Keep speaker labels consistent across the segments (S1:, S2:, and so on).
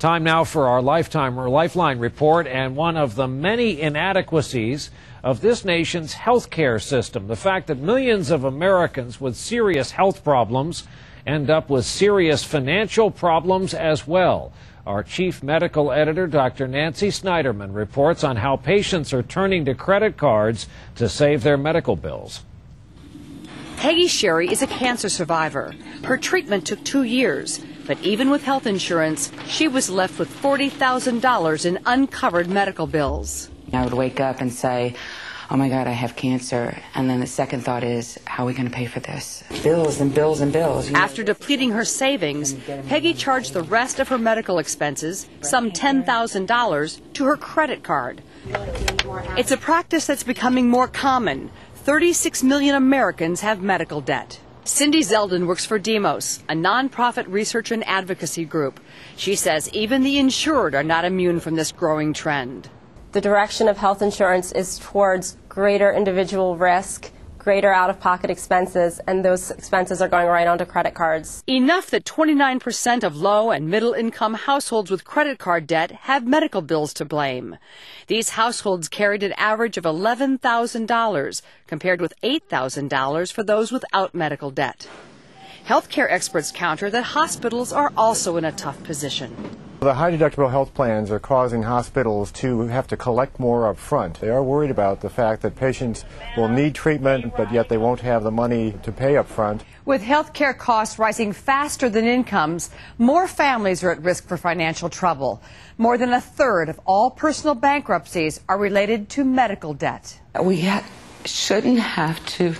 S1: Time now for our Lifeline report, and one of the many inadequacies of this nation's health care system, the fact that millions of Americans with serious health problems end up with serious financial problems as well. Our chief medical editor, Dr. Nancy Snyderman, reports on how patients are turning to credit cards to save their medical bills.
S2: Peggy Sherry is a cancer survivor. Her treatment took 2 years, but even with health insurance, she was left with $40,000 in uncovered medical bills.
S3: I would wake up and say, oh my God, I have cancer. And then the second thought is, how are we going to pay for this? Bills and bills and bills.
S2: After depleting her savings, Peggy charged the rest of her medical expenses, some $10,000, to her credit card. It's a practice that's becoming more common. 36 million Americans have medical debt. Cindy Zeldin works for Demos, a nonprofit research and advocacy group. She says even the insured are not immune from this growing trend.
S4: The direction of health insurance is towards greater individual risk, greater out-of-pocket expenses, and those expenses are going right onto credit cards.
S2: Enough that 29% of low- and middle-income households with credit card debt have medical bills to blame. These households carried an average of $11,000, compared with $8,000 for those without medical debt. Healthcare experts counter that hospitals are also in a tough position.
S5: The high-deductible health plans are causing hospitals to have to collect more up front. They are worried about the fact that patients will need treatment, but yet they won't have the money to pay up front.
S6: With health care costs rising faster than incomes, more families are at risk for financial trouble. More than a third of all personal bankruptcies are related to medical debt.
S3: We shouldn't have to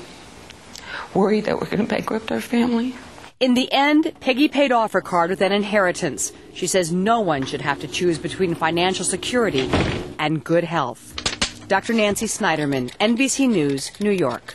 S3: worry that we're going to bankrupt our family.
S2: In the end, Peggy paid off her card with an inheritance. She says no one should have to choose between financial security and good health. Dr. Nancy Snyderman, NBC News, New York.